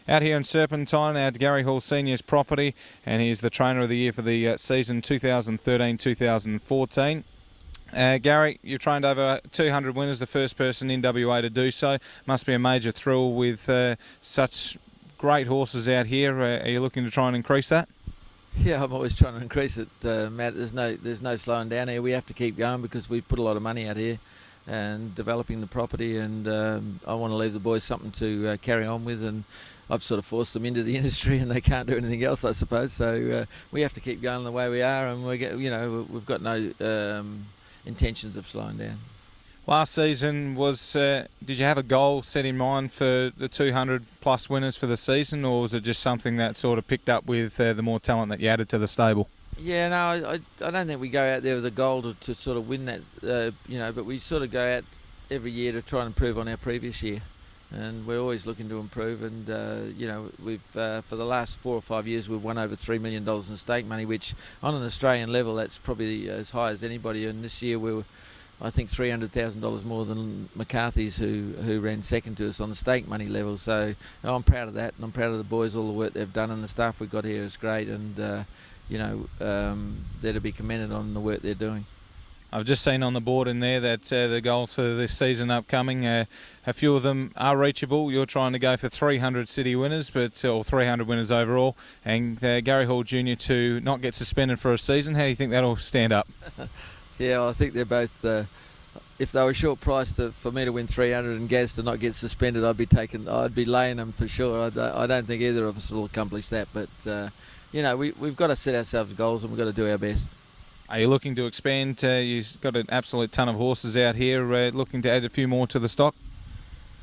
Out here in Serpentine at Gary Hall Snr's property, and he's the trainer of the year for the season 2013-2014. Gary, you've trained over 200 winners, the first person in WA to do so. Must be a major thrill with such great horses out here. Are you looking to try and increase that? Yeah, I'm always trying to increase it, Matt. There's no slowing down here. We have to keep going because we put a lot of money out here and developing the property, and I want to leave the boys something to carry on with, and I've sort of forced them into the industry and they can't do anything else, I suppose. So we have to keep going the way we are, and we've got no intentions of slowing down. Last season did you have a goal set in mind for the 200 plus winners for the season, or was it just something that sort of picked up with the more talent that you added to the stable? Yeah, no, I don't think we go out there with a goal to sort of win that, but we sort of go out every year to try and improve on our previous year. And we're always looking to improve, and we've for the last 4 or 5 years we've won over $3 million in stake money, which on an Australian level that's probably as high as anybody. And this year we were, I think, $300,000 more than McCarthy's, who ran second to us on the stake money level. So I'm proud of that, and I'm proud of the boys, all the work they've done, and the staff we've got here is great, and they're to be commended on the work they're doing. I've just seen on the board in there that the goals for this season upcoming, a few of them are reachable. You're trying to go for 300 city winners, or 300 winners overall, and Gary Hall Jr. to not get suspended for a season. How do you think that'll stand up? Yeah, I think they're both. If they were short priced for me to win 300 and Gaz to not get suspended, I'd be laying them for sure. I don't think either of us will accomplish that, but we've got to set ourselves goals and we've got to do our best. Are you looking to expand? You've got an absolute ton of horses out here. Looking to add a few more to the stock?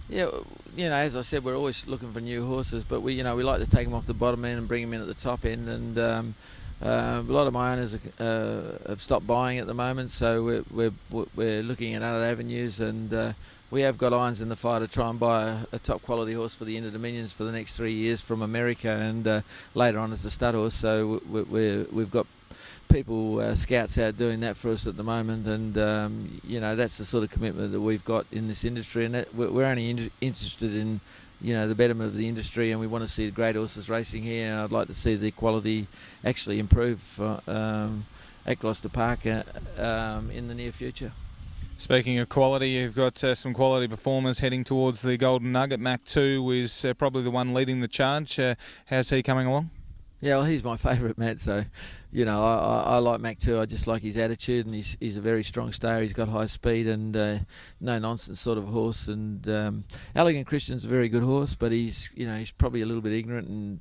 Yeah, as I said, we're always looking for new horses, but we like to take them off the bottom end and bring them in at the top end. And a lot of my owners have stopped buying at the moment, so we're looking at other avenues, and we have got irons in the fire to try and buy a top quality horse for the Inter Dominions for the next 3 years from America, and later on as a stud horse. So we've got people, scouts out doing that for us at the moment, and that's the sort of commitment that we've got in this industry, and that we're only interested in the betterment of the industry, and we want to see great horses racing here, and I'd like to see the quality actually improve at Gloucester Park in the near future. Speaking of quality, you've got some quality performers heading towards the Golden Nugget. Mac 2 is probably the one leading the charge. How's he coming along? Yeah, well, he's my favourite, Matt. So, I like Mac too. I just like his attitude, and he's a very strong stayer. He's got high speed and no nonsense sort of horse. And Elegant Christian's a very good horse, but he's probably a little bit ignorant, and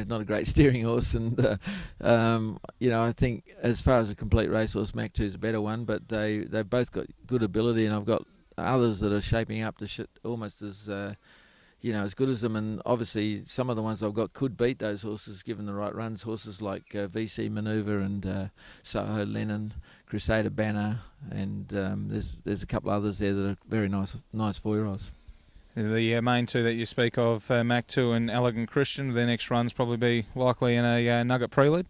not a great steering horse. And I think as far as a complete racehorse, Mac 2's a better one. But they've both got good ability, and I've got others that are shaping up to almost as as good as them, and obviously some of the ones I've got could beat those horses given the right runs. Horses like VC Maneuver and Soho Lennon, Crusader Banner, and there's a couple others there that are very nice 4-year-olds. The main two that you speak of, Mac 2 and Elegant Christian, their next runs probably be likely in a Nugget Prelude?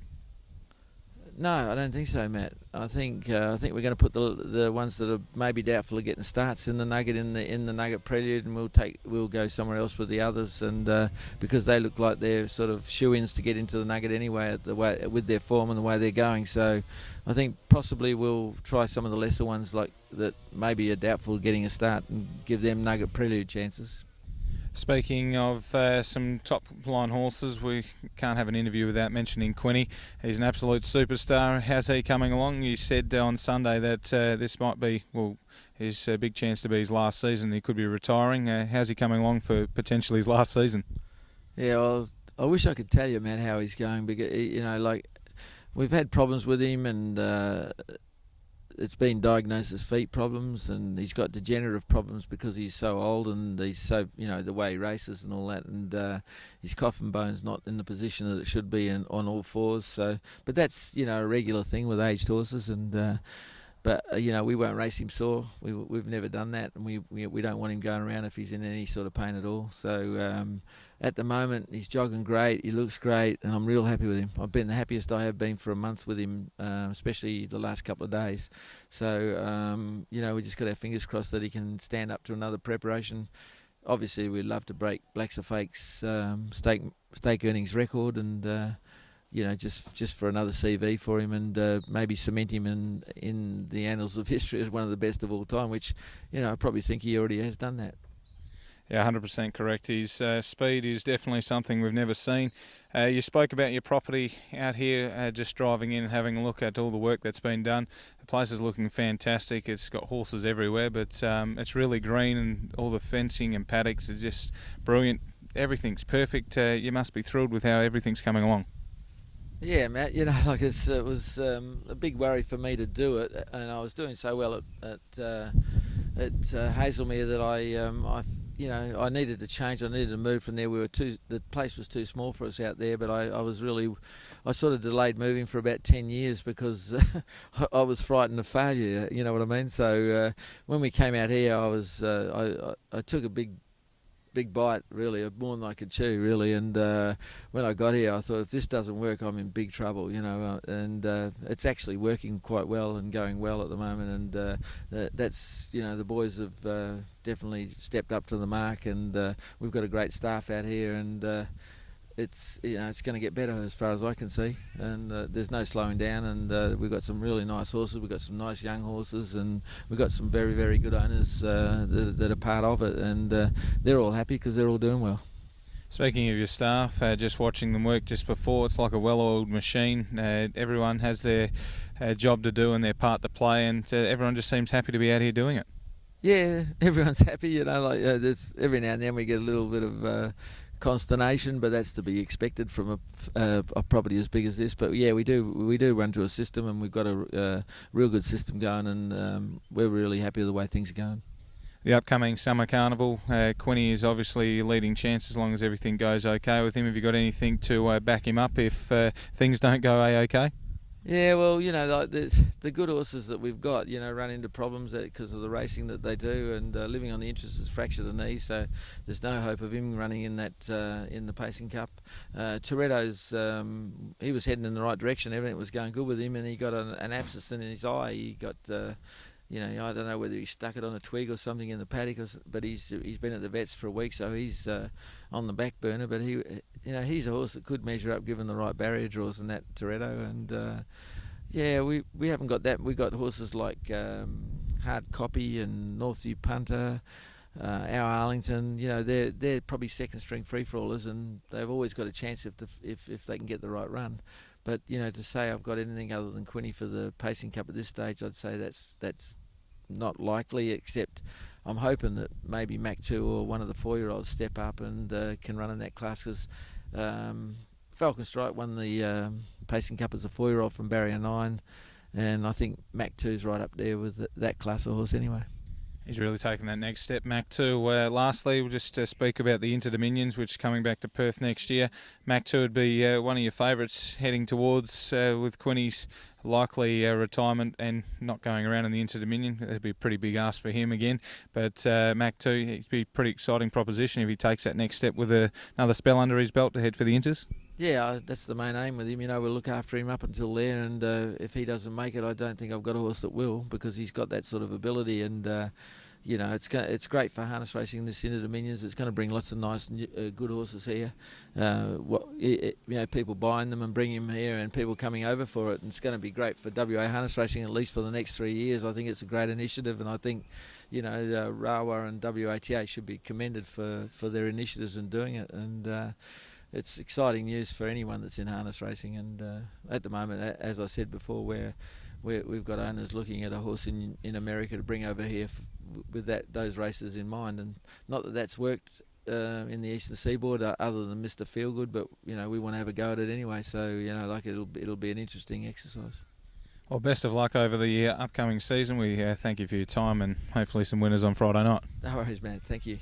No, I don't think so, Matt. I think we're going to put the ones that are maybe doubtful of getting starts in the Nugget in the Nugget Prelude, and we'll go somewhere else with the others, and because they look like they're sort of shoe-ins to get into the Nugget anyway, with their form and the way they're going. So I think possibly we'll try some of the lesser ones like that maybe are doubtful of getting a start and give them Nugget Prelude chances. Speaking of some top-line horses, we can't have an interview without mentioning Quinny. He's an absolute superstar. How's he coming along? You said on Sunday that this might be, his big chance to be his last season. He could be retiring. How's he coming along for potentially his last season? Yeah, well, I wish I could tell you, man, how he's going. Because we've had problems with him, and it's been diagnosed as feet problems, and he's got degenerative problems because he's so old, and he's so the way he races and all that, and his coffin bone's not in the position that it should be on all fours. So, but that's a regular thing with aged horses, and but we won't race him sore. We've never done that, and we don't want him going around if he's in any sort of pain at all. So at the moment he's jogging great, he looks great, and I'm real happy with him. I've been the happiest I have been for a month with him, especially the last couple of days. So we just got our fingers crossed that he can stand up to another preparation. obviously we'd love to break Blacks or Fakes stake earnings record, and just for another CV for him, and maybe cement him in the annals of history as one of the best of all time, which I probably think he already has done that. Yeah, 100% correct. His speed is definitely something we've never seen. You spoke about your property out here, just driving in and having a look at all the work that's been done. The place is looking fantastic. It's got horses everywhere, but it's really green, and all the fencing and paddocks are just brilliant. Everything's perfect. You must be thrilled with how everything's coming along. Yeah, Matt. It was a big worry for me to do it, and I was doing so well at Hazelmere that I needed to change. I needed to move from there. The place was too small for us out there, but I sort of delayed moving for about 10 years because I was frightened of failure. You know what I mean? So when we came out here, I took a big bite, really, more than I could chew, really. And when I got here, I thought, if this doesn't work, I'm in big trouble, and it's actually working quite well and going well at the moment. And that's, the boys have definitely stepped up to the mark, and we've got a great staff out here, and it's going to get better as far as I can see, and there's no slowing down, and we've got some really nice horses, we've got some nice young horses, and we've got some very, very good owners that are part of it, and they're all happy because they're all doing well. Speaking of your staff, just watching them work just before, it's like a well-oiled machine. Everyone has their job to do and their part to play, and everyone just seems happy to be out here doing it. Yeah, everyone's happy, there's every now and then we get a little bit of consternation, but that's to be expected from a property as big as this. But yeah, we do run to a system, and we've got a real good system going, and we're really happy with the way things are going. The upcoming summer carnival, Quinny is obviously leading chance as long as everything goes okay with him. Have you got anything to back him up if things don't go a-okay? Yeah, well, the good horses that we've got, run into problems because of the racing that they do, and Living on the Interest has fractured a knee, so there's no hope of him running in that in the Pacing Cup. Toretto's, he was heading in the right direction, everything was going good with him, and he got an abscess in his eye. He got I don't know whether he stuck it on a twig or something in the paddock, but he's been at the vets for a week, so he's on the back burner. But he's a horse that could measure up given the right barrier draws and that, Toretto. And we haven't got that. We got horses like Hard Copy and Northview Punter, our Arlington. They're probably second string free-for-allers, and they've always got a chance if they can get the right run. But to say I've got anything other than Quinny for the Pacing Cup at this stage, I'd say that's not likely. Except I'm hoping that maybe Mac 2 or one of the 4-year-olds step up and can run in that class. Because Falcon Strike won the Pacing Cup as a 4-year-old from Barrier 9, and I think Mac 2's right up there with that class of horse anyway. He's really taken that next step, Mac 2. Lastly, we'll just speak about the Inter-Dominions, which are coming back to Perth next year. Mac 2 would be one of your favourites heading towards with Quinny's likely retirement and not going around in the Inter-Dominion. It'd be a pretty big ask for him again. But Mac 2, he'd be a pretty exciting proposition if he takes that next step with another spell under his belt to head for the Inters. Yeah, that's the main aim with him. We'll look after him up until there, and if he doesn't make it, I don't think I've got a horse that will, because he's got that sort of ability, and it's great for harness racing, this Inter-Dominions. It's going to bring lots of nice, good horses here. People buying them and bringing them here, and people coming over for it. And it's going to be great for WA harness racing, at least for the next 3 years. I think it's a great initiative, and I think RAWA and WATA should be commended for their initiatives in doing it. And it's exciting news for anyone that's in harness racing. And at the moment, as I said before, we've got owners looking at a horse in America to bring over here with those races in mind, and not that that's worked in the Eastern Seaboard other than Mr. Feelgood, but we want to have a go at it anyway. So it'll be an interesting exercise. Well, best of luck over the upcoming season. We thank you for your time, and hopefully some winners on Friday night. No worries, man. Thank you.